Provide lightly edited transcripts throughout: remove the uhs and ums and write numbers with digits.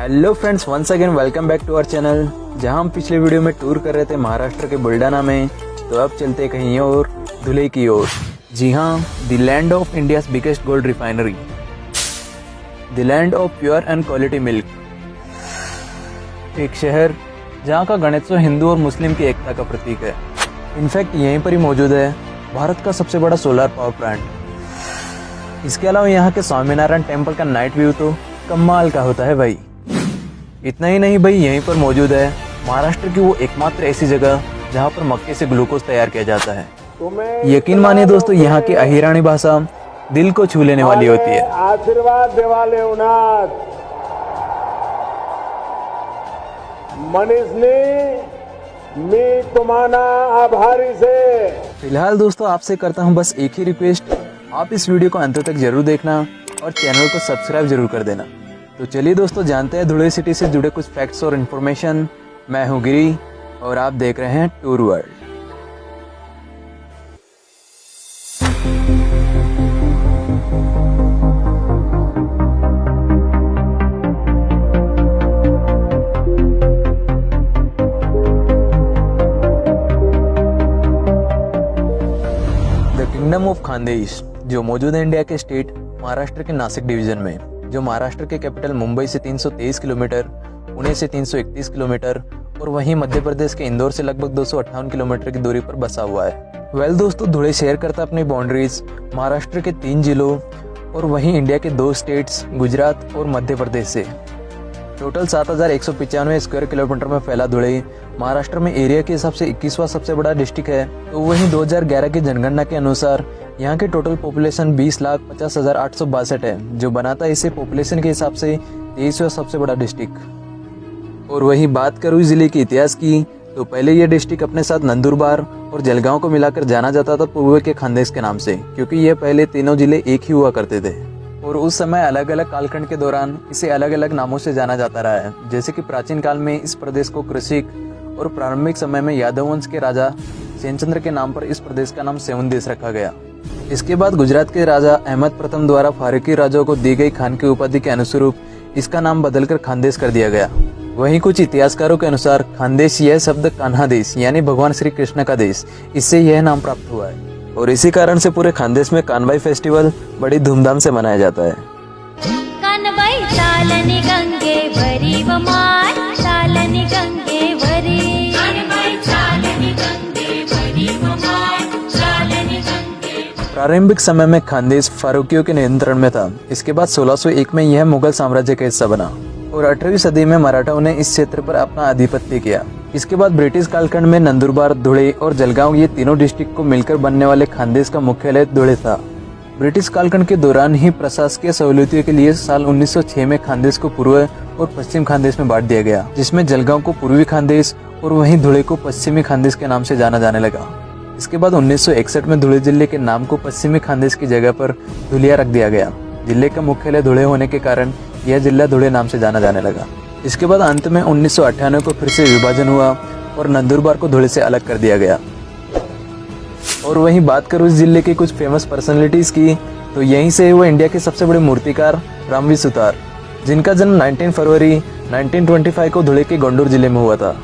Hello friends, once again welcome back to our channel. जहां हम पिछले वीडियो में टूर कर रहे थे महाराष्ट्र के बुल्डाना में, तो अब चलते कहीं और, धुले की ओर। जी हां, the land of India's biggest gold refinery, the land of pure and quality milk. एक शहर जहां का गणेशोत्सव हिंदू और मुस्लिम की एकता का प्रतीक है। इनफैक्ट यहीं पर ही मौजूद है भारत का सबसे बड़ा सोलर पावर प्लांट। इसके अलावा यहाँ के स्वामीनारायण टेम्पल का नाइट व्यू तो कमाल का होता है भाई। इतना ही नहीं भाई, यहीं पर मौजूद है महाराष्ट्र की वो एकमात्र ऐसी जगह जहाँ पर मक्के से ग्लूकोज तैयार किया जाता है। यकीन मानिए दोस्तों, यहाँ की अहिरानी भाषा दिल को छू लेने वाली होती है। आशीर्वाद देवाले उनाथ मनीषनी मी तुम्हारा आभारी से। फिलहाल दोस्तों आपसे करता हूँ बस एक ही रिक्वेस्ट, आप इस वीडियो को अंत तक जरूर देखना और चैनल को सब्सक्राइब जरूर कर देना। तो चलिए दोस्तों, जानते हैं धुले सिटी से जुड़े कुछ फैक्ट्स और इन्फॉर्मेशन। मैं हूँ गिरी और आप देख रहे हैं tour world. The kingdom of Khandesh, जो मौजूद है इंडिया के स्टेट महाराष्ट्र के नासिक डिवीजन में, जो महाराष्ट्र के कैपिटल मुंबई से 323 किलोमीटर, पुणे से 331 किलोमीटर और वहीं मध्य प्रदेश के इंदौर से लगभग 258 किलोमीटर की दूरी पर बसा हुआ है। वेल दोस्तों, धुले शेयर करता अपनी बाउंड्रीज महाराष्ट्र के 3 जिलों और वहीं इंडिया के 2 स्टेट्स गुजरात और मध्य प्रदेश से। टोटल 7195 स्क्वायर किलोमीटर में फैला धुले महाराष्ट्र में एरिया के हिसाब से 21वां सबसे बड़ा डिस्ट्रिक्ट है। तो वहीं 2011 की जनगणना के अनुसार यहाँ की टोटल पॉपुलेशन 20,50,862 है, जो बनाता है इसे पॉपुलेशन के हिसाब से 23वां सबसे बड़ा डिस्ट्रिक्ट। और वही बात करूँ जिले के इतिहास की, तो पहले यह डिस्ट्रिक्ट अपने साथ नंदुरबार और जलगांव को मिलाकर जाना जाता था पूर्व के खानदेश के नाम से, क्योंकि यह पहले तीनों जिले एक ही हुआ करते थे। और उस समय अलग अलग कालखंड के दौरान इसे अलग अलग नामों से जाना जाता रहा है। जैसे कि प्राचीन काल में इस प्रदेश को कृषिक और प्रारंभिक समय में यादव वंश के राजा सेनचंद्र के नाम पर इस प्रदेश का नाम सेवन देश रखा गया। इसके बाद गुजरात के राजा अहमद प्रथम द्वारा फारूकी राजाओं को दी गई खान की उपाधि के अनुरूप इसका नाम बदलकर खानदेश कर दिया गया। वहीं कुछ इतिहासकारों के अनुसार खानदेश यह शब्द कान्हा देश यानी भगवान श्री कृष्ण का देश, इससे यह नाम प्राप्त हुआ है। और इसी कारण से पूरे खानदेश में कानबाई फेस्टिवल बड़ी धूमधाम से मनाया जाता है। कानबाई चालनी गंगे भरी वमार, चालनी गंगे भरी, कानबाई चालनी गंगे भरी वमार, चालनी गंगे। प्रारंभिक समय में खानदेश फारूकियों के नियंत्रण में था। इसके बाद 1601 में यह मुगल साम्राज्य का हिस्सा बना और 18वीं सदी में मराठाओं ने इस क्षेत्र पर अपना आधिपत्य किया। इसके बाद ब्रिटिश कालखंड में नंदुरबार, धुले और जलगांव ये तीनों डिस्ट्रिक्ट को मिलकर बनने वाले खानदेश का मुख्यालय धुले था। ब्रिटिश कालखंड के दौरान ही प्रशासकीय सहूलियतों के लिए साल 1906 में खानदेश को पूर्व और पश्चिम खानदेश में बांट दिया गया, जिसमें जलगांव को पूर्वी खानदेश और वहीं धुले को पश्चिमी खानदेश के नाम से जाना जाने लगा। इसके बाद 1961 में धुले जिले के नाम को पश्चिमी खानदेश की जगह पर धुलिया रख दिया गया। जिले का मुख्यालय धुले होने के कारण यह जिला धुले नाम से जाना जाने लगा। इसके बाद अंत में 1998 को फिर से विभाजन हुआ और नंदुरबार को धुले से अलग कर दिया गया। और वहीं बात करूँ इस जिले की कुछ फेमस पर्सनालिटीज की, तो यहीं से वो इंडिया के सबसे बड़े मूर्तिकार रामवी सुतार, जिनका जन्म 19 फरवरी 1925 को धुले के गोंडूर जिले में हुआ था।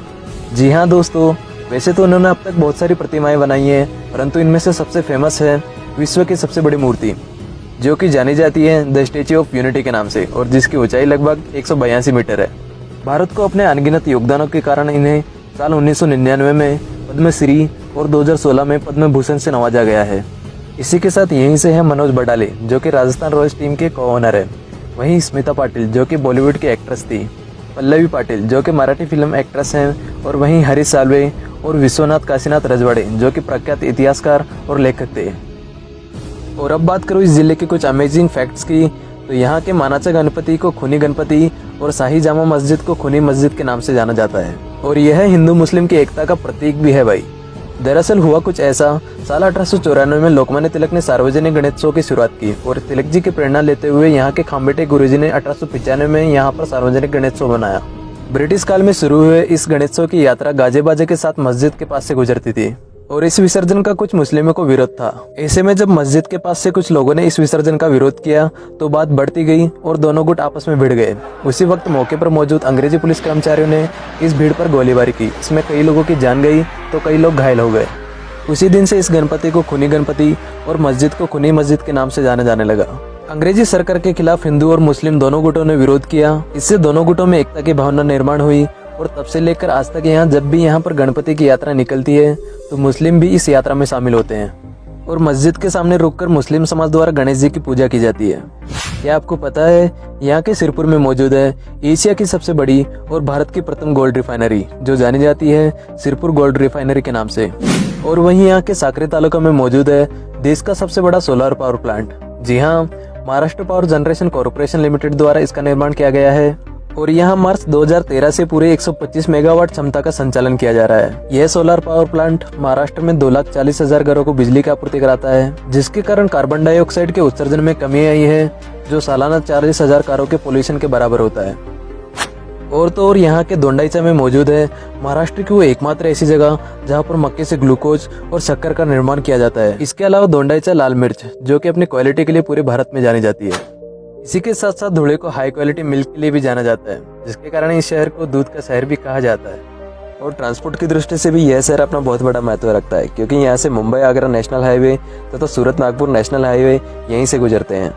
जी हाँ दोस्तों, वैसे तो उन्होंने अब तक बहुत सारी प्रतिमाएं बनाई हैं, परंतु इनमें से सबसे फेमस है विश्व की सबसे बड़ी मूर्ति, जो कि जानी जाती है द स्टैच्यू ऑफ यूनिटी के नाम से, और जिसकी ऊंचाई लगभग 182 मीटर है। भारत को अपने अनगिनत योगदानों के कारण इन्हें साल 1999 में पद्मश्री और 2016 में पद्म भूषण से नवाजा गया है। इसी के साथ यहीं से है मनोज बडाले, जो कि राजस्थान रॉयल्स टीम के को-ओनर है। वहीं स्मिता पाटिल, जो कि बॉलीवुड की एक्ट्रेस थी, पल्लवी पाटिल, जो कि मराठी फिल्म एक्ट्रेस हैं, और वहीं हरीश साल्वे और विश्वनाथ काशीनाथ रजवाड़े, जो कि प्रख्यात इतिहासकार और लेखक थे। और अब बात करूँ इस जिले के कुछ अमेजिंग फैक्ट्स की, तो यहाँ के मानाचा गणपति को खूनी गणपति और शाही जामा मस्जिद को खूनी मस्जिद के नाम से जाना जाता है। और यह हिंदू मुस्लिम की एकता का प्रतीक भी है भाई। दरअसल हुआ कुछ ऐसा, साल 1894 में लोकमान्य तिलक ने सार्वजनिक गणेशोत्सव की शुरुआत की और तिलक जी की प्रेरणा लेते हुए यहाँ के खामबेटे गुरुजी ने 1895 में यहाँ पर सार्वजनिक गणेशोत्सव बनाया। ब्रिटिश काल में शुरू हुए इस गणेशोत्सव की यात्रा गाजे बाजे के साथ मस्जिद के पास से गुजरती थी और इस विसर्जन का कुछ मुस्लिमों को विरोध था। ऐसे में जब मस्जिद के पास से कुछ लोगों ने इस विसर्जन का विरोध किया तो बात बढ़ती गई और दोनों गुट आपस में भिड़ गए। उसी वक्त मौके पर मौजूद अंग्रेजी पुलिस कर्मचारियों ने इस भीड़ पर गोलीबारी की। इसमें कई लोगों की जान गई तो कई लोग घायल हो गए। उसी दिन से इस गणपति को खूनी गणपति और मस्जिद को खूनी मस्जिद के नाम से जाना जाने लगा। अंग्रेजी सरकार के खिलाफ हिंदू और मुस्लिम दोनों गुटों ने विरोध किया। इससे दोनों गुटों में एकता की भावना निर्माण हुई और तब से लेकर आज तक यहाँ जब भी यहाँ पर गणपति की यात्रा निकलती है तो मुस्लिम भी इस यात्रा में शामिल होते हैं और मस्जिद के सामने रुककर मुस्लिम समाज द्वारा गणेश जी की पूजा की जाती है। क्या आपको पता है यहाँ के सिरपुर में मौजूद है एशिया की सबसे बड़ी और भारत की प्रथम गोल्ड रिफाइनरी जो जानी जाती है सिरपुर गोल्ड रिफाइनरी के नाम से। और वहीं यहाँ के साकरी तालुका में मौजूद है देश का सबसे बड़ा सोलर पावर प्लांट। जी हाँ, Maharashtra power generation corporation limited द्वारा इसका निर्माण किया गया है और यहाँ मार्च 2013 से पूरे 125 मेगावाट क्षमता का संचालन किया जा रहा है। यह सोलर पावर प्लांट महाराष्ट्र में 2,40,000 घरों को बिजली की आपूर्ति कराता है, जिसके कारण कार्बन डाइऑक्साइड के उत्सर्जन में कमी आई है जो सालाना 40,000 कारों के पोल्यूशन के बराबर होता है। और तो और यहाँ के दोंडाईचा में मौजूद है महाराष्ट्र की वो एकमात्र ऐसी जगह जहाँ पर मक्के से ग्लूकोज और शक्कर का निर्माण किया जाता है। इसके अलावा दोंडाईचा लाल मिर्च जो कि अपनी क्वालिटी के लिए पूरे भारत में जानी जाती है। इसी के साथ साथ धुले को हाई क्वालिटी मिल्क के लिए भी जाना जाता है, जिसके कारण इस शहर को दूध का शहर भी कहा जाता है। और ट्रांसपोर्ट की दृष्टि से भी यह शहर अपना बहुत बड़ा महत्व रखता है, क्योंकि यहाँ से मुंबई आगरा नेशनल हाईवे तथा सूरत नागपुर नेशनल हाईवे यहीं से गुजरते हैं।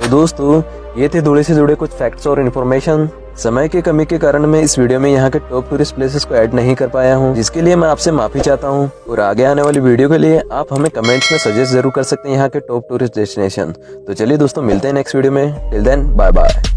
तो दोस्तों, ये थे धुले से जुड़े कुछ फैक्ट्स और इन्फॉर्मेशन। समय की कमी के कारण मैं इस वीडियो में यहाँ के टॉप टूरिस्ट प्लेसेस को ऐड नहीं कर पाया हूँ, जिसके लिए मैं आपसे माफी चाहता हूँ। और आगे आने वाली वीडियो के लिए आप हमें कमेंट्स में सजेस्ट जरूर कर सकते हैं यहाँ के टॉप टूरिस्ट डेस्टिनेशन। तो चलिए दोस्तों, मिलते हैं नेक्स्ट वीडियो में। Till then, bye bye.